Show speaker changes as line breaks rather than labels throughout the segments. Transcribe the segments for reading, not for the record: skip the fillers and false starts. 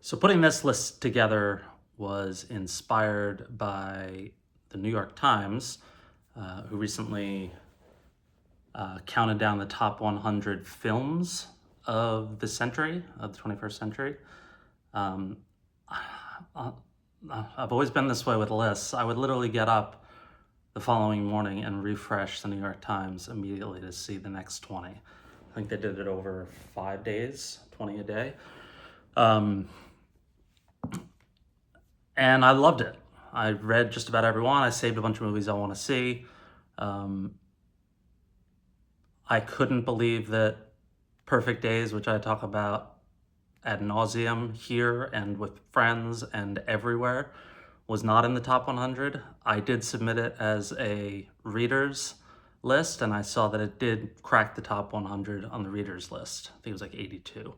So putting this list together was inspired by the New York Times, who recently counted down the top 100 films of the century, of the 21st century. Um, uh, I've always been this way with lists. I would literally get up the following morning and refresh the New York Times immediately to see the next 20. I think they did it over 5 days, 20 a day. And I loved it. I read just about every one. I saved a bunch of movies I want to see. I couldn't believe that Perfect Days, which I talk about ad nauseum here and with friends and everywhere, was not in the top 100. I did submit it as a reader's list, and I saw that it did crack the top 100 on the reader's list. I think it was like 82.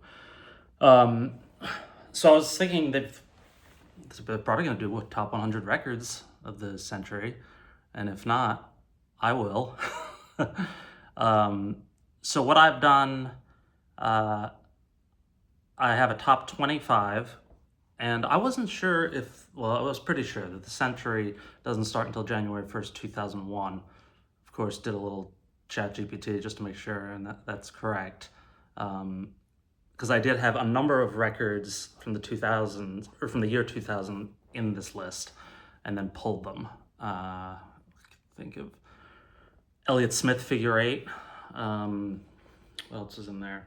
So I was thinking that they're probably going to do what, top 100 records of the century, and if not, I will. So what I've done, I have a top 25, and I wasn't sure if, well, I was pretty sure that the century doesn't start until January 1st, 2001. Of course, did a little chat GPT just to make sure, and that's correct. Because I did have a number of records from the 2000s, or from the year 2000 in this list, and then pulled them. Think of Elliott Smith Figure 8. What else is in there?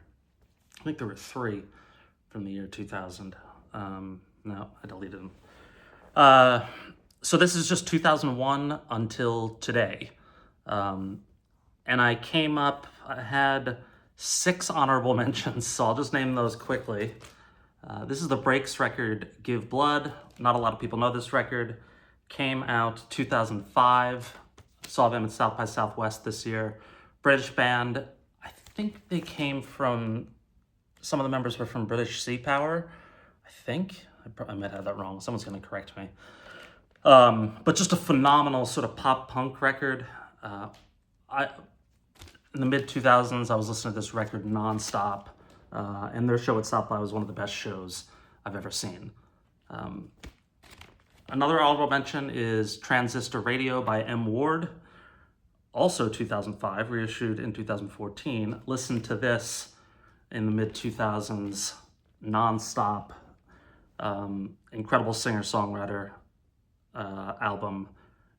I think there were 3 from the year 2000. No, I deleted them. So this is just 2001 until today. And I came up, I had 6 honorable mentions, so I'll just name those quickly. This is the Breaks record, Give Blood. Not a lot of people know this record. Came out 2005. Saw them at South by Southwest this year. British band. I think they came from, some of the members were from British Sea Power. I think. I might have that wrong. Someone's going to correct me. But just a phenomenal sort of pop punk record. In the mid-2000s, I was listening to this record nonstop, and their show at South by was one of the best shows I've ever seen. Another honorable mention is Transistor Radio by M. Ward, also 2005, reissued in 2014. Listen to this in the mid-2000s, nonstop, incredible singer-songwriter album.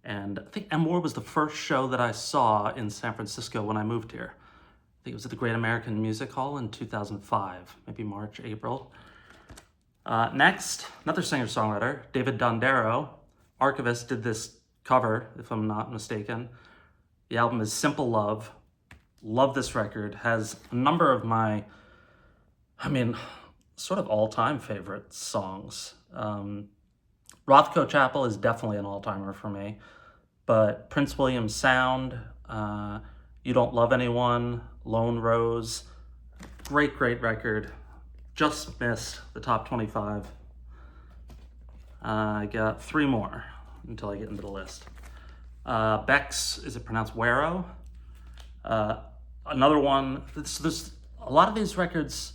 And I think M. Ward was the first show that I saw in San Francisco when I moved here. I think it was at the Great American Music Hall in 2005, maybe March, April. Next, another singer-songwriter, David Dondero. Archivist did this cover, if I'm not mistaken. The album is Simple Love. Love this record. Has a number of my, sort of all-time favorite songs. Rothko Chapel is definitely an all-timer for me, but Prince William's Sound, You Don't Love Anyone, Lone Rose, great record. Just missed the top 25. I got 3 more until I get into the list. Beck's, is it pronounced Wero? Another one, there's a lot of these records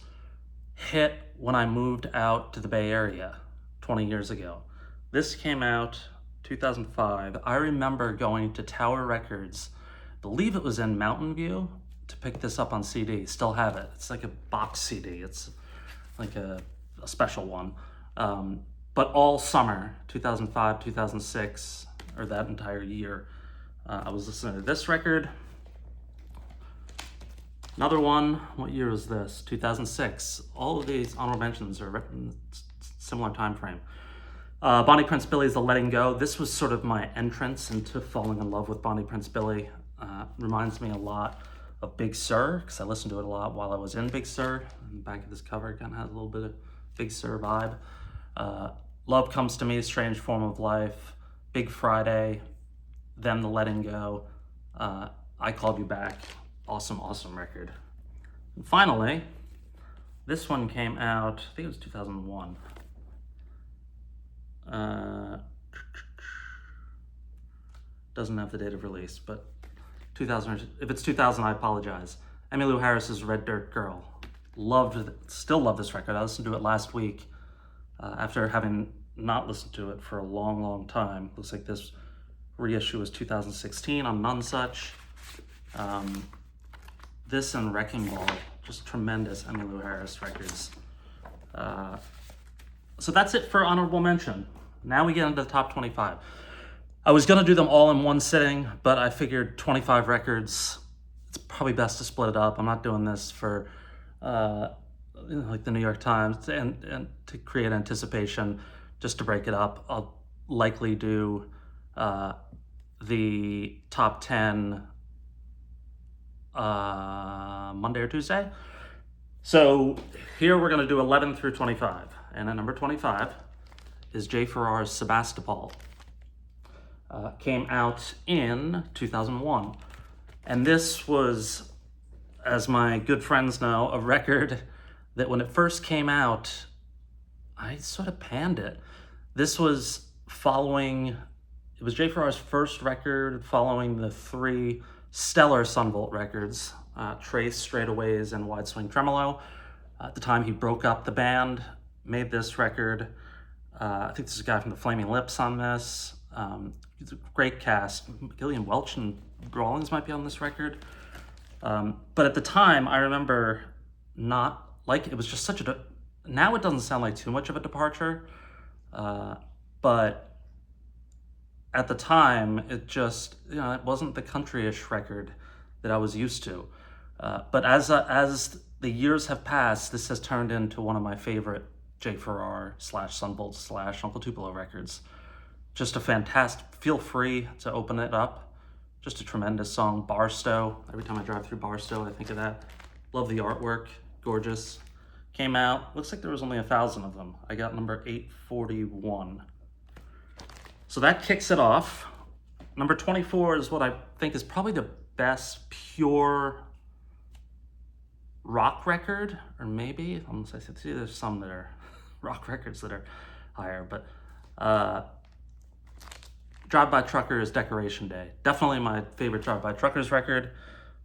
hit when I moved out to the Bay Area 20 years ago. This came out 2005. I remember going to Tower Records, I believe it was in Mountain View, to pick this up on CD. Still have it. It's like a box CD. It's like a special one. But all summer, 2005, 2006, or that entire year, I was listening to this record. Another one, what year was this? 2006. All of these honorable mentions are written similar time frame. Bonnie Prince Billy's The Letting Go. This was sort of my entrance into falling in love with Bonnie Prince Billy. Reminds me a lot of Big Sur, because I listened to it a lot while I was in Big Sur. And the back of this cover kind of has a little bit of Big Sur vibe. Love Comes to Me, Strange Form of Life, Big Friday, Them The Letting Go, I Called You Back. Awesome record. And finally, this one came out, I think it was 2001. Doesn't have the date of release, but 2000. If it's 2000, I apologize. Emmylou Harris's Red Dirt Girl. Still love this record. I listened to it last week. after having not listened to it for a long, long time. Looks like this reissue was 2016 on Nonesuch. This and Wrecking Ball, just tremendous Emmylou Harris records. So that's it for honorable mention. Now we get into the top 25. I was gonna do them all in one sitting, but I figured 25 records, it's probably best to split it up. I'm not doing this for like the New York Times and to create anticipation, just to break it up. I'll likely do the top 10 Monday or Tuesday. So here we're going to do 11 through 25. And at number 25 is Jay Farrar's Sebastopol. Came out in 2001. And this was, as my good friends know, a record that when it first came out, I sort of panned it. This was it was Jay Farrar's first record following the 3 stellar Son Volt records, Trace, Straightaways, and Wide Swing Tremolo. At the time, he broke up the band, made this record. I think there's a guy from the Flaming Lips on this. It's a great cast. Gillian Welch and Rawlings might be on this record. But at the time, I remember not like it was just such a. Now it doesn't sound like too much of a departure, but at the time, it just it wasn't the country-ish record that I was used to. But as the years have passed, this has turned into one of my favorite Jay Farrar / Son Volt / Uncle Tupelo records. Just a fantastic. Feel free to open it up. Just a tremendous song. Barstow. Every time I drive through Barstow, I think of that. Love the artwork. Gorgeous. Came out. Looks like there was only 1,000 of them. I got number 841. So that kicks it off. Number 24 is what I think is probably the best pure rock record, or maybe, almost I said, see, there's some that are rock records that are higher, but Drive By Truckers' Decoration Day. Definitely my favorite Drive By Truckers record.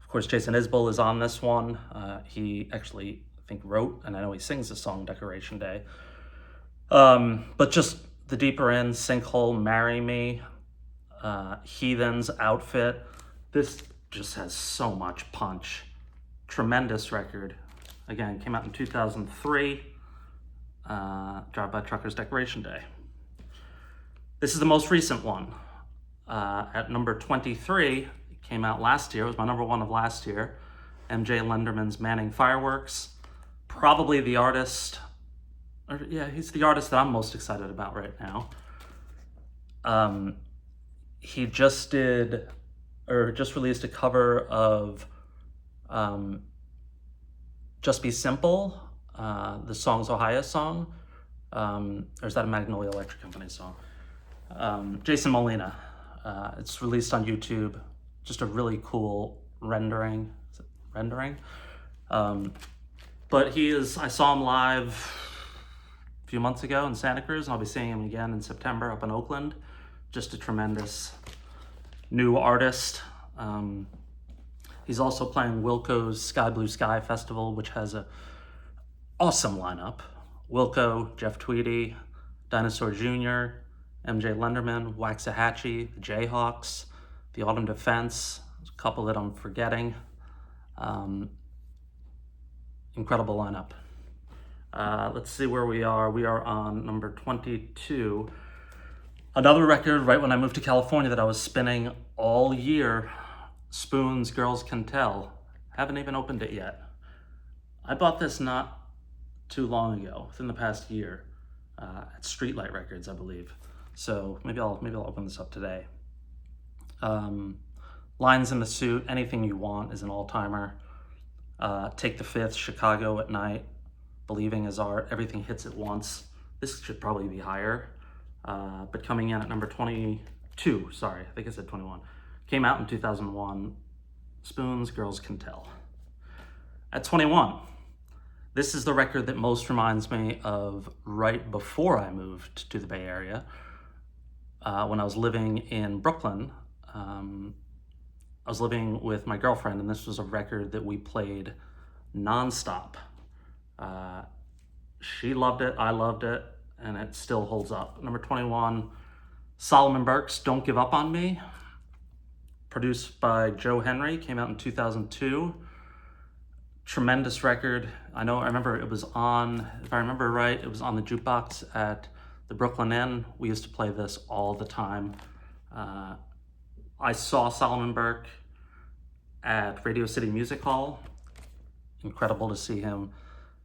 Of course, Jason Isbell is on this one. He actually, I think, wrote, and I know he sings the song Decoration Day. But just the deeper end, Sinkhole, Marry Me, Heathens, Outfit. This just has so much punch. Tremendous record. Again, came out in 2003. Drive By Truckers' Decoration Day. This is the most recent one. At number 23, it came out last year. It was my number 1 of last year. MJ Lenderman's Manning Fireworks. Probably the artist, he's the artist that I'm most excited about right now. He just released a cover of Just Be Simple, the song's Ohio song. Or is that a Magnolia Electric Company song? Jason Molina. It's released on YouTube. Just a really cool rendering. Is it rendering? But I saw him live a few months ago in Santa Cruz, and I'll be seeing him again in September up in Oakland. Just a tremendous new artist. He's also playing Wilco's Sky Blue Sky Festival, which has a awesome lineup. Wilco, Jeff Tweedy, Dinosaur Jr., MJ Lenderman, Waxahachie, the Jayhawks, the Autumn Defense, a couple that I'm forgetting. Incredible lineup. Let's see where we are. We are on number 22. Another record right when I moved to California that I was spinning all year, Spoon's Girls Can Tell. Haven't even opened it yet. I bought this not too long ago, within the past year, at Streetlight Records, I believe. So maybe I'll open this up today. Lines in the Suit, Anything You Want is an all-timer. Take the Fifth, Chicago at Night, Believing Is Art, Everything Hits at Once. This should probably be higher, but coming in at number 22, sorry, I think I said 21. Came out in 2001, Spoon's Girls Can Tell. At 21, this is the record that most reminds me of right before I moved to the Bay Area. When I was living in Brooklyn, I was living with my girlfriend, and this was a record that we played nonstop. She loved it, I loved it, and it still holds up. Number 21, Solomon Burke's Don't Give Up on Me, produced by Joe Henry, came out in 2002. Tremendous record. I remember it was on, if I remember right, it was on the jukebox at the Brooklyn Inn. We used to play this all the time. I saw Solomon Burke at Radio City Music Hall. Incredible to see him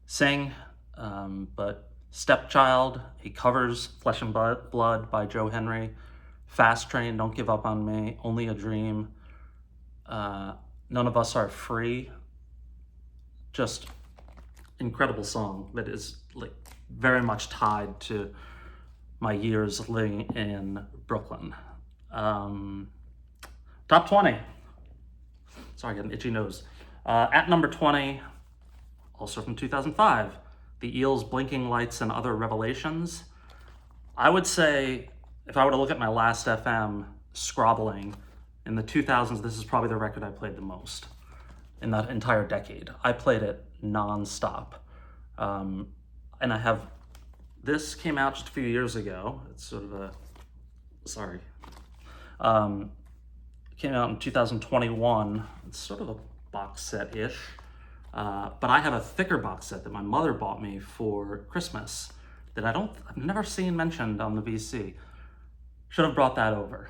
sing. But Stepchild, he covers Flesh and Blood by Joe Henry. Fast Train, Don't Give Up on Me, Only a Dream, None of Us Are Free. Just incredible song that is like very much tied to my years living in Brooklyn. Top 20. Sorry, I got an itchy nose. At number 20, also from 2005, The Eels' Blinking Lights and Other Revelations. I would say, if I were to look at my Last FM scrobbling, in the 2000s, this is probably the record I played the most in that entire decade. I played it non-stop. And I have, this came out just a few years ago. It's sort of a, sorry. It came out in 2021. It's sort of a box set-ish. But I have a thicker box set that my mother bought me for Christmas that I've never seen mentioned on the VC. Should have brought that over.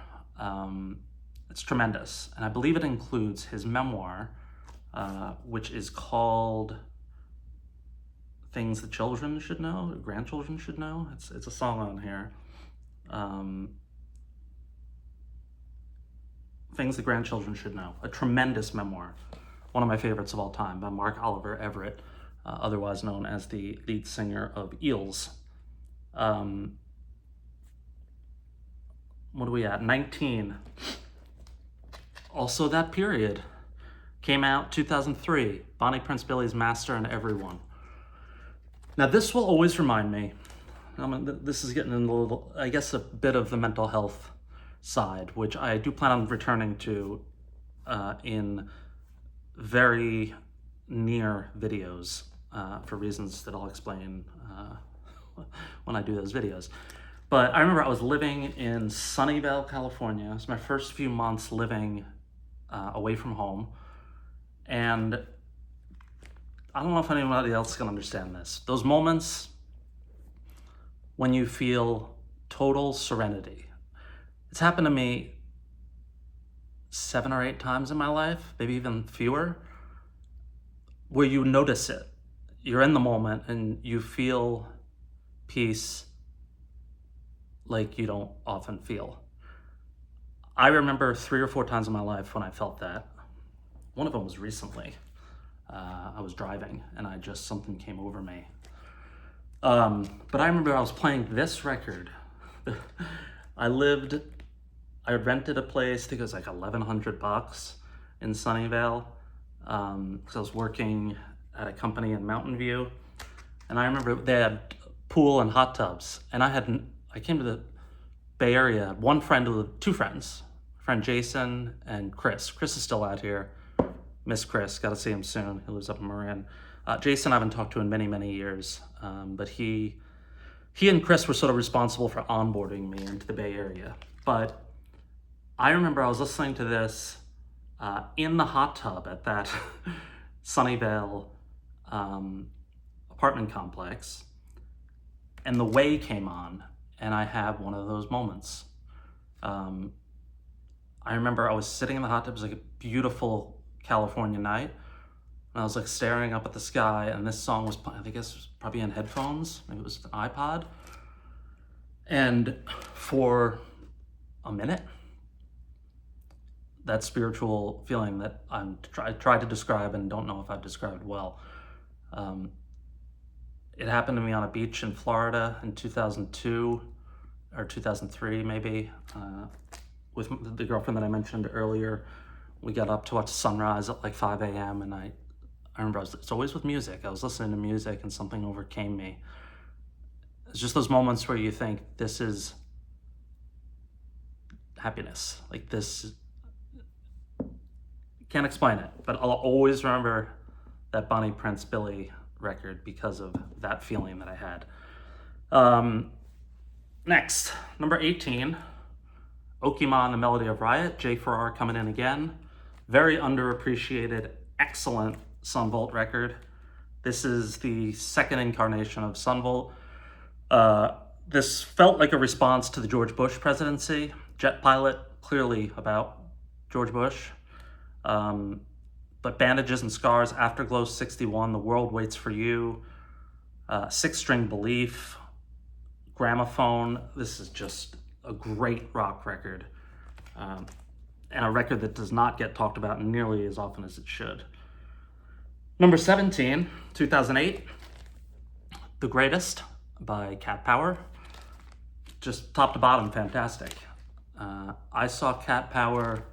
It's tremendous. And I believe it includes his memoir, which is called Things the Children Should Know, or Grandchildren Should Know. It's a song on here. Things the Grandchildren Should Know. A tremendous memoir. One of my favorites of all time, by Mark Oliver Everett, otherwise known as the lead singer of Eels. What are we at? 19. Also that period. Came out 2003, Bonnie Prince Billy's Master and Everyone. Now this will always remind me, this is getting in a little, I guess, a bit of the mental health side, which I do plan on returning to in very near videos for reasons that I'll explain when I do those videos. But I remember I was living in Sunnyvale, California. It was my first few months living away from home. And I don't know if anybody else can understand this. Those moments when you feel total serenity. It's happened to me 7 or 8 times in my life, maybe even fewer, where you notice it. You're in the moment and you feel peace like you don't often feel. I remember 3 or 4 times in my life when I felt that. One of them was recently. I was driving and something came over me. But I remember I was playing this record. I rented a place, I think it was like $1,100 in Sunnyvale, because I was working at a company in Mountain View. And I remember they had pool and hot tubs. And I came to the Bay Area, one friend with 2 friends, friend Jason and Chris. Chris is still out here. Miss Chris, got to see him soon. He lives up in Marin. Jason I haven't talked to in many, many years, but he and Chris were sort of responsible for onboarding me into the Bay Area. But I remember I was listening to this in the hot tub at that Sunnyvale apartment complex, and The Way came on, and I had one of those moments. I remember I was sitting in the hot tub. It was like a beautiful California night, and I was like staring up at the sky, and this song was, I think it was probably in headphones, maybe it was an iPod, and for a minute, that spiritual feeling that I tried to describe and don't know if I've described well. It happened to me on a beach in Florida in 2002 or 2003 maybe, with the girlfriend that I mentioned earlier. We got up to watch sunrise at like 5 a.m. and I remember it's always with music. I was listening to music and something overcame me. It's just those moments where you think, this is happiness. Like this, can't explain it, but I'll always remember that Bonnie Prince Billy record because of that feeling that I had. Next, number 18, Okimon, The Melody of Riot, Jay Farrar coming in again. Very underappreciated, excellent Son Volt record. This is the second incarnation of Son Volt. This felt like a response to the George Bush presidency. Jet Pilot, clearly about George Bush. But Bandages and Scars, Afterglow 61, The World Waits for You, Six String Belief, Gramophone. This is just a great rock record. And a record that does not get talked about nearly as often as it should. Number 17, 2008, The Greatest by Cat Power. Just top to bottom, fantastic. I saw Cat Power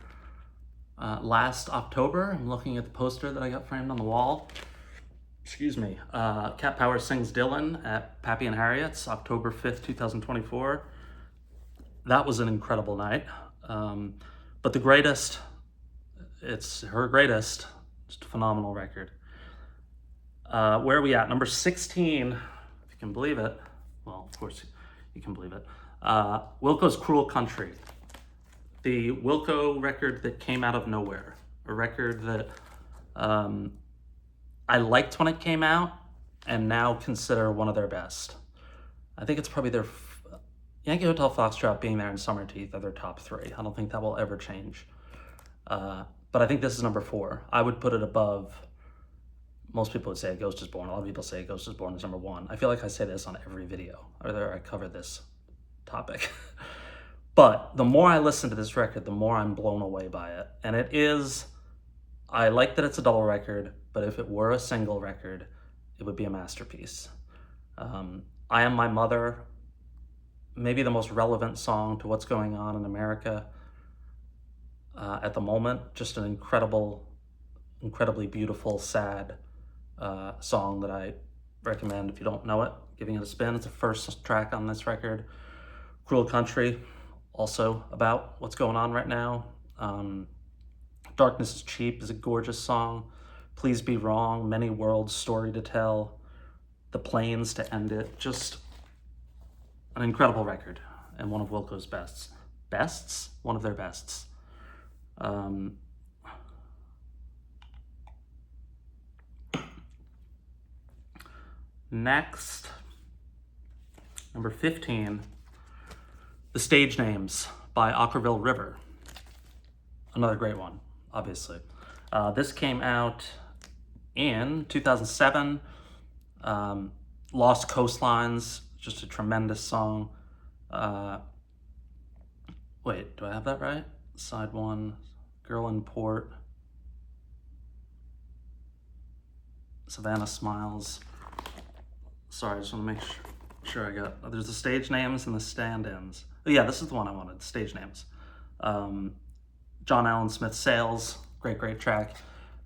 last October. I'm looking at the poster that I got framed on the wall. Excuse me. Cat Power sings Dylan at Pappy and Harriet's, October 5th, 2024. That was an incredible night. But The Greatest, it's her greatest. Just a phenomenal record. Where are we at? Number 16, if you can believe it. Well, of course you can believe it. Wilco's Cruel Country. The Wilco record that came out of nowhere. A record that I liked when it came out and now consider one of their best. I think it's probably their Yankee Hotel Foxtrot, Being There, and Summer Teeth are their top three. I don't think that will ever change. But I think this is number 4. I would put it above. Most people would say A Ghost Is Born. A lot of people say A Ghost Is Born is number 1. I feel like I say this on every video, or I cover this topic. But the more I listen to this record, the more I'm blown away by it. And it is, I like that it's a double record, but if it were a single record, it would be a masterpiece. I Am My Mother, maybe the most relevant song to what's going on in America at the moment. Just an incredibly beautiful, sad song that I recommend if you don't know it, giving it a spin. It's the first track on this record. Cruel Country, also about what's going on right now. Darkness is Cheap is a gorgeous song. Please Be Wrong, Many Worlds, Story to Tell, The Plains to End It. Just an incredible record and one of Wilco's bests. Bests? One of their bests. Next, number 15, The Stage Names by Okkervil River. Another great one, obviously. This came out in 2007. Lost Coastlines, just a tremendous song. Wait, do I have that right? Side 1, Girl in Port, Savannah Smiles. Sorry, I just want to make sure I got, there's the stage names and the stand-ins. Oh, yeah, this is the one I wanted, stage names. John Allen Smith, Sales, great track.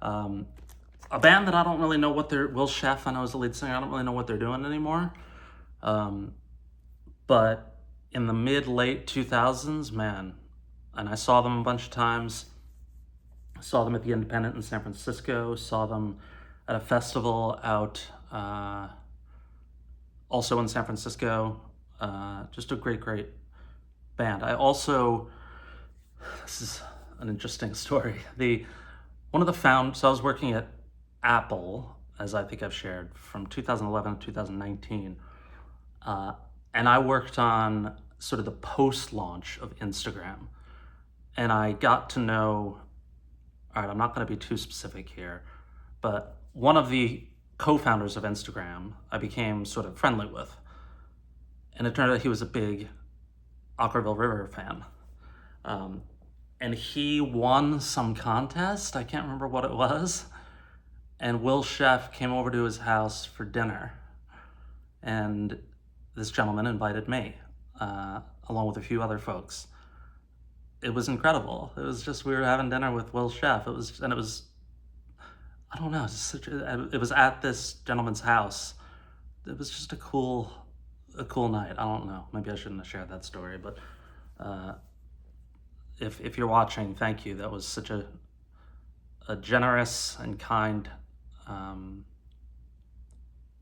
A band that I don't really know what they're, Will Sheff, I know is the lead singer, I don't really know what they're doing anymore. But in the mid-late 2000s, man, and I saw them a bunch of times. I saw them at the Independent in San Francisco, saw them at a festival out also in San Francisco. Just a great band. I also, this is an interesting story. So I was working at Apple, as I think I've shared, from 2011 to 2019. And I worked on sort of the post-launch of Instagram. And I got to know, all right, I'm not going to be too specific here, but one of the co-founders of Instagram I became sort of friendly with. And it turned out he was a big Okkervil River fan. And he won some contest, I can't remember what it was, and Will Sheff came over to his house for dinner. And this gentleman invited me, along with a few other folks. It was incredible. It was just, we were having dinner with Will Sheff. It was, I don't know, it was at this gentleman's house. It was just a cool night. I don't know, maybe I shouldn't have shared that story, but if you're watching, thank you. That was such a generous and kind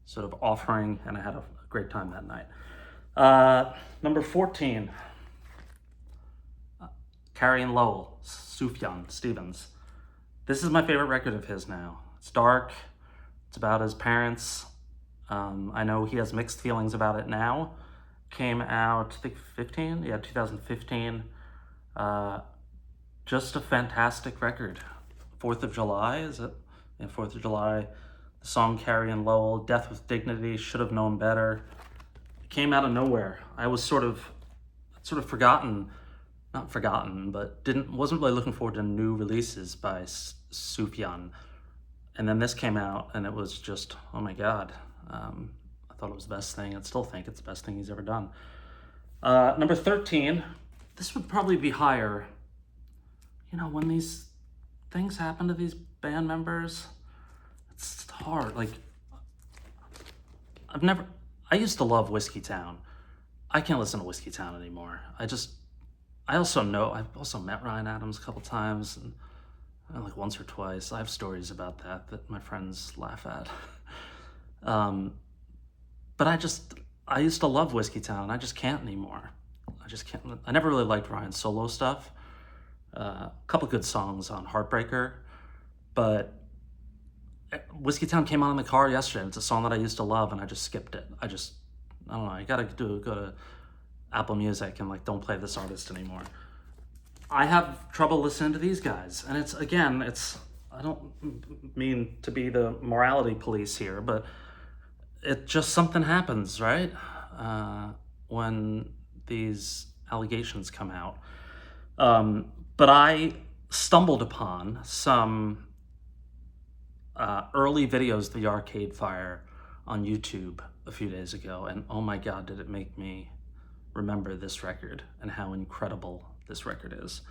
sort of offering, and I had a great time that night. Number 14, Carrie Lowell, Sufjan Stevens. This is my favorite record of his now. It's dark. It's about his parents. I know he has mixed feelings about it now. Came out, I think 15? Yeah, 2015. Just a fantastic record. 4th of July, is it? Yeah, 4th of July. The song Carrie and Lowell, Death with Dignity, Should Have Known Better. It came out of nowhere. I was sort of forgotten, not forgotten, but wasn't really looking forward to new releases by Sufjan. And then this came out and it was just, oh my God. I thought it was the best thing. I still think it's the best thing he's ever done. Number 13, this would probably be higher. You know, when these things happen to these band members, it's hard. Like, I used to love Whiskey Town. I can't listen to Whiskey Town anymore. I've also met Ryan Adams a couple times, and like once or twice. I have stories about that my friends laugh at. But I used to love Whiskey Town. I just can't anymore. I just can't. I never really liked Ryan's solo stuff. A couple good songs on Heartbreaker, but Whiskey Town came on in the car yesterday. It's a song that I used to love, and I just skipped it. I don't know. You gotta go to Apple Music and like don't play this artist anymore. I have trouble listening to these guys, and I don't mean to be the morality police here, but it just something happens, right? When these allegations come out. But I stumbled upon some early videos of the Arcade Fire on YouTube a few days ago, and oh my God, did it make me remember this record and how incredible this record is.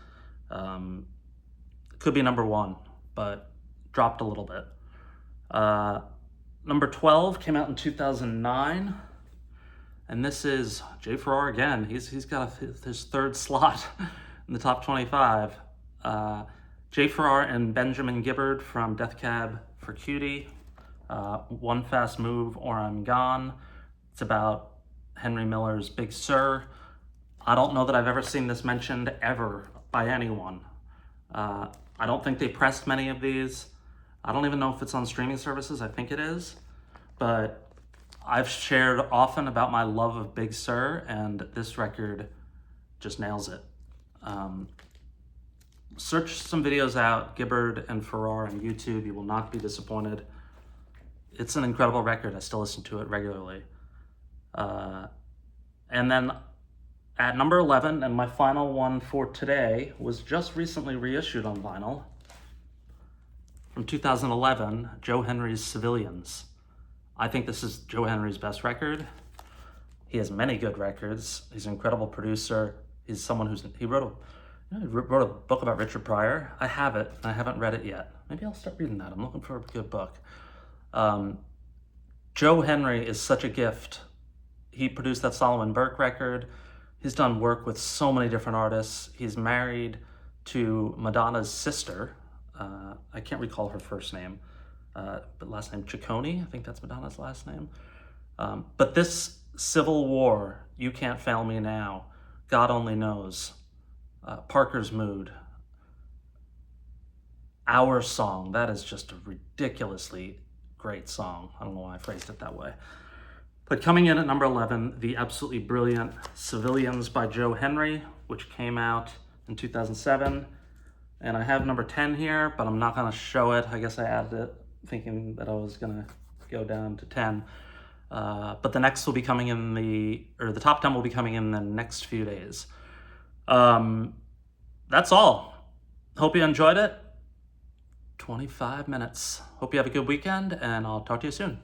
It could be number 1, but dropped a little bit. Number 12 came out in 2009, and this is Jay Farrar again. He's got his third slot in the top 25. Jay Farrar and Benjamin Gibbard from Death Cab for Cutie. One Fast Move or I'm Gone. It's about Henry Miller's Big Sur. I don't know that I've ever seen this mentioned ever by anyone. I don't think they pressed many of these. I don't even know if it's on streaming services. I think it is. But I've shared often about my love of Big Sur, and this record just nails it. Search some videos out, Gibbard and Farrar on YouTube. You will not be disappointed. It's an incredible record. I still listen to it regularly. And then at number 11, and my final one for today, was just recently reissued on vinyl. From 2011, Joe Henry's Civilians. I think this is Joe Henry's best record. He has many good records. He's an incredible producer. He's someone he wrote a book about Richard Pryor. I have it, and I haven't read it yet. Maybe I'll start reading that. I'm looking for a good book. Joe Henry is such a gift. He produced that Solomon Burke record. He's done work with so many different artists. He's married to Madonna's sister. I can't recall her first name, but last name Ciccone. I think that's Madonna's last name. But this Civil War, You Can't Fail Me Now, God Only Knows, Parker's Mood, Our Song, that is just a ridiculously great song. I don't know why I phrased it that way. But coming in at number 11, the absolutely brilliant Civilians by Joe Henry, which came out in 2007. And I have number 10 here, but I'm not going to show it. I guess I added it thinking that I was going to go down to 10. But the next will be coming in the top 10 will be coming in the next few days. That's all. Hope you enjoyed it. 25 minutes. Hope you have a good weekend, and I'll talk to you soon.